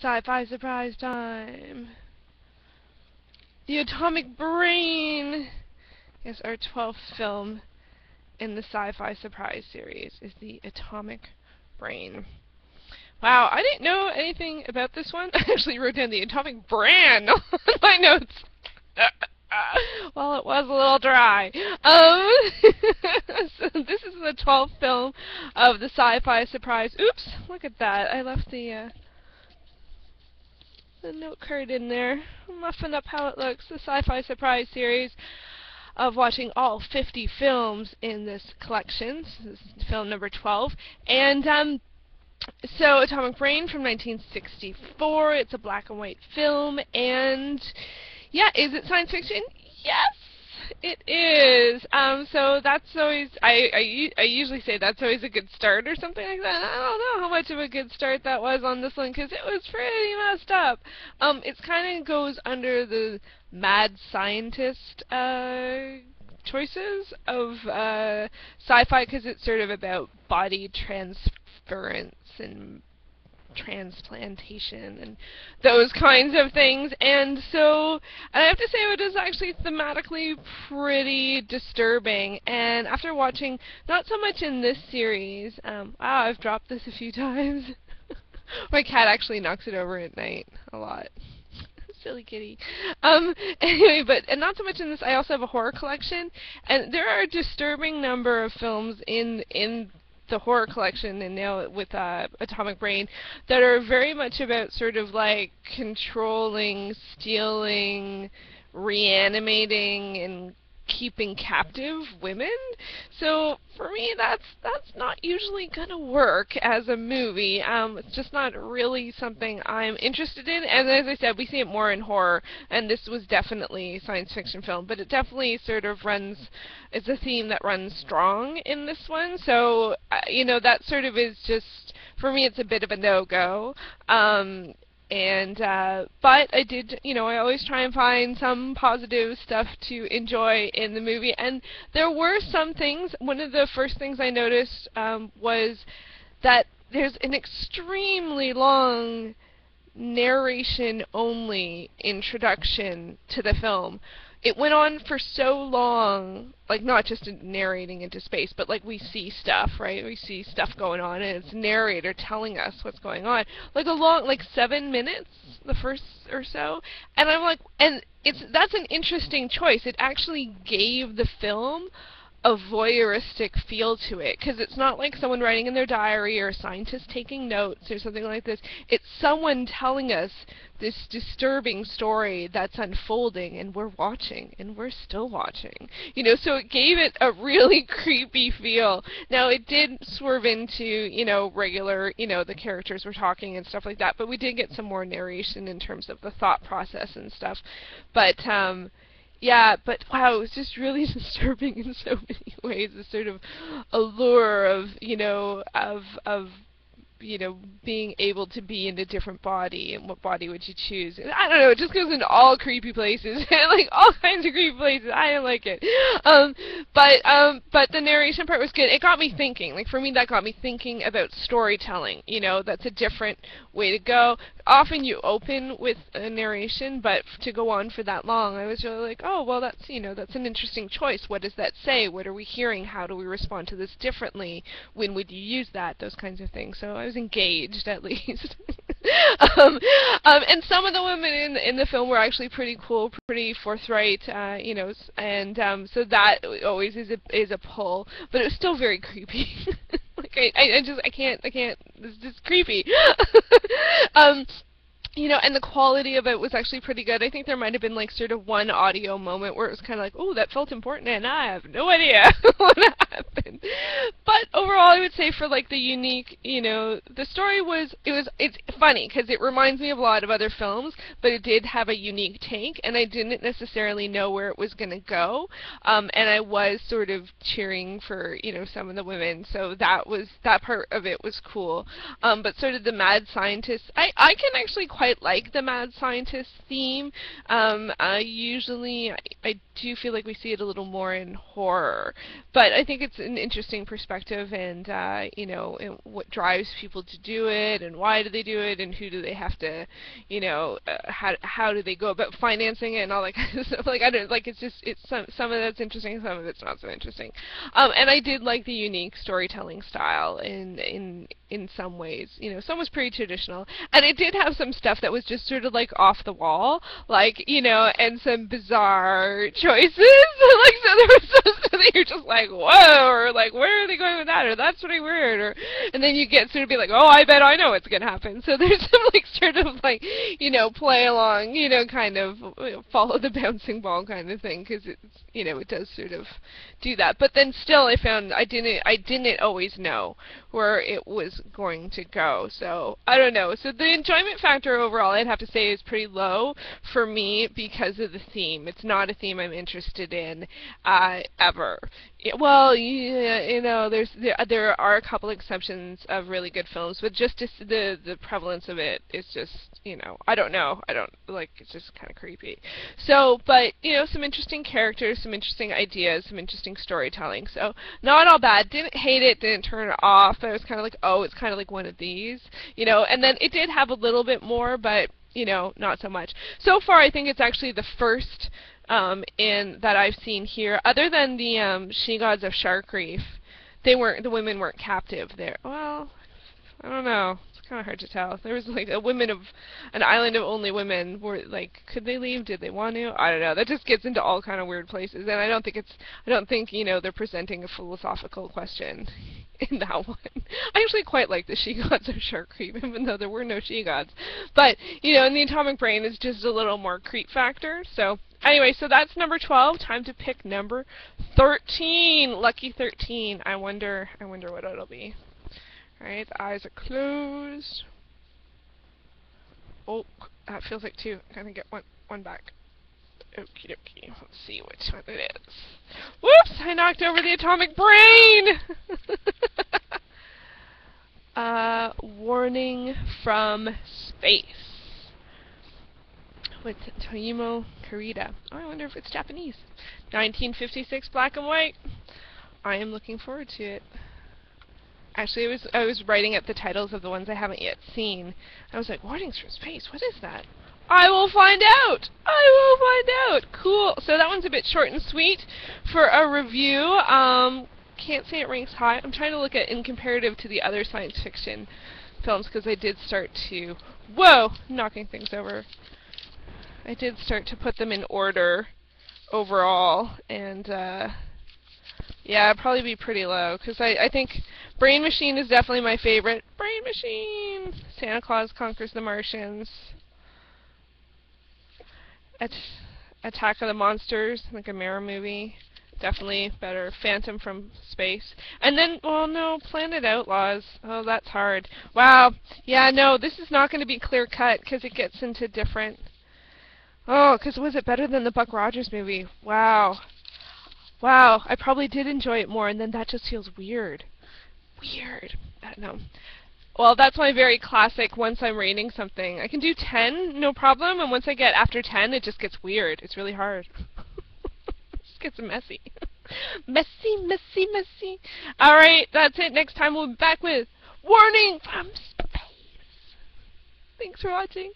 Sci-fi surprise time. The Atomic Brain! Yes, our 12th film in the Sci-Fi Surprize Series is the Atomic Brain. Wow, I didn't know anything about this one. I actually wrote down the Atomic Bran on my notes. Well, it was a little dry. So this is the 12th film of the Sci-Fi Surprise. Oops, look at that. I left the note card in there. I'm muffing up how it looks. The Sci-Fi Surprise Series of watching all 50 films in this collection. This is film number 12. And so Atomic Brain from 1964. It's a black and white film. And yeah, is it science fiction? Yes, it is. So that's always, I usually say that's always a good start or something like that. I don't know how much of a good start that was on this one because it was pretty messed up. It kind of goes under the mad scientist choices of sci-fi because it's sort of about body transference and transplantation and those kinds of things, and so I have to say it is actually thematically pretty disturbing. And after watching, not so much in this series, wow, I've dropped this a few times. My cat actually knocks it over at night a lot. Silly kitty. Anyway, and not so much in this. I also have a horror collection, and there are a disturbing number of films in the horror collection, and now with Atomic Brain, that are very much about sort of like controlling, stealing, reanimating, and keeping captive women. So for me, that's not usually gonna work as a movie. It's just not really something I'm interested in. And as I said, we see it more in horror, and this was definitely a science fiction film, but it definitely sort of runs, it's a theme that runs strong in this one. So you know, that sort of is just, for me, it's a bit of a no-go. But I did, you know, I always try and find some positive stuff to enjoy in the movie, and there were some things. One of the first things I noticed was that there's an extremely long narration-only introduction to the film. It went on for so long, like not just narrating into space, but like we see stuff, right? We see stuff going on, and it's a narrator telling us what's going on. Like a long, like 7 minutes, the first or so, and I'm like, and that's an interesting choice. It actually gave the film a voyeuristic feel to it, because it's not like someone writing in their diary or a scientist taking notes or something like this. It's someone telling us this disturbing story that's unfolding, and we're watching, and we're still watching. You know, so it gave it a really creepy feel. Now, it did swerve into, you know, regular, you know, the characters were talking and stuff like that, but we did get some more narration in terms of the thought process and stuff. But, yeah, but wow, it was just really disturbing in so many ways. The sort of allure of, you know, you know, being able to be in a different body, and what body would you choose? And I don't know, it just goes into all creepy places, like all kinds of creepy places. I didn't like it. But the narration part was good. It got me thinking. Like for me, that got me thinking about storytelling. You know, that's a different way to go. Often you open with a narration, but to go on for that long, I was really like, oh, well, that's, you know, that's an interesting choice. What does that say? What are we hearing? How do we respond to this differently? When would you use that? Those kinds of things. So I was engaged, at least. And some of the women in the film were actually pretty cool, pretty forthright, you know, and so that always is a pull, but it was still very creepy. Like I can't, it's just creepy. You know, and the quality of it was actually pretty good. I think there might have been like sort of one audio moment where it was kind of like, oh, that felt important, and I have no idea what happened. But overall, I would say for like the unique, you know, the story was, it's funny because it reminds me of a lot of other films, but it did have a unique take, and I didn't necessarily know where it was going to go. And I was sort of cheering for, you know, some of the women, so that part of it was cool. But sort of the mad scientists, I can actually quite quite like the mad scientist theme. Usually I do feel like we see it a little more in horror, but I think it's an interesting perspective, and you know, and what drives people to do it, and why do they do it, and who do they have to, you know, how do they go about financing it, and all that kind of stuff. Like, I don't, like, it's just, it's some of that's interesting, some of it's not so interesting. And I did like the unique storytelling style in some ways. You know, some was pretty traditional, and it did have some stuff that was just sort of like off the wall, like, you know, and some bizarre choices. Like, so there was some stuff that you're just like, whoa, or like, where are they going with that, or that's pretty weird, or, and then you get sort of be like, oh, I bet I know what's gonna happen. So there's some like sort of like, you know, play along, you know, kind of follow the bouncing ball kind of thing, because it's, you know, it does sort of do that. But then still, I found I didn't always know where it was going to go. So I don't know. So the enjoyment factor overall, I'd have to say, is pretty low for me because of the theme. It's not a theme I'm interested in ever. Well, yeah, you know, there are a couple exceptions of really good films, but just the prevalence of it is just, you know, I don't know. I don't, like, it's just kind of creepy. So, but, you know, some interesting characters, some interesting ideas, some interesting storytelling. So, not all bad. Didn't hate it, didn't turn it off. I was kind of like, oh, it's kind of like one of these, you know. And then it did have a little bit more, but, you know, not so much. So far, I think it's actually the first in that I've seen here, other than the She-Gods of Shark Reef. The women weren't captive there. Well, I don't know. It's kind of hard to tell. There was like an island of only women. Were like, could they leave? Did they want to? I don't know. That just gets into all kind of weird places, and I don't think you know, they're presenting a philosophical question in that one. I actually quite like the She-Gods of Shark Reef, even though there were no she-gods. But, you know, in the Atomic Brain is just a little more creep factor. So anyway, so that's number 12. Time to pick number 13. Lucky 13. I wonder what it'll be. Alright, the eyes are closed. Oh, that feels like two. I'm gonna get one back. Okie dokie. Let's see which one it is. Whoops! I knocked over the Atomic Brain! Warning from Space. With Tomoyo Kurita. Oh, I wonder if it's Japanese. 1956, black and white. I am looking forward to it. Actually, I was writing up the titles of the ones I haven't yet seen. I was like, Warnings from Space, what is that? I will find out! I will find out! Cool. So that one's a bit short and sweet for a review. Can't say it ranks high. I'm trying to look at in comparative to the other science fiction films, because I did start to... Whoa! Knocking things over. I did start to put them in order overall, and yeah, it'd probably be pretty low, because I think Brain Machine is definitely my favorite. Brain Machine! Santa Claus Conquers the Martians. Attack of the Monsters, like a mirror movie. Definitely better. Phantom from Space. And then, well, no, Planet Outlaws. Oh, that's hard. Wow. Yeah, no, this is not going to be clear-cut, because it gets into different... Oh, because was it better than the Buck Rogers movie? Wow. Wow, I probably did enjoy it more, and then that just feels weird. Weird. I don't know. Well, that's my very classic, once I'm rating something. I can do 10, no problem, and once I get after 10, it just gets weird. It's really hard. It just gets messy. Messy, messy, messy. Alright, that's it. Next time we'll be back with Warning from Space. Thanks for watching.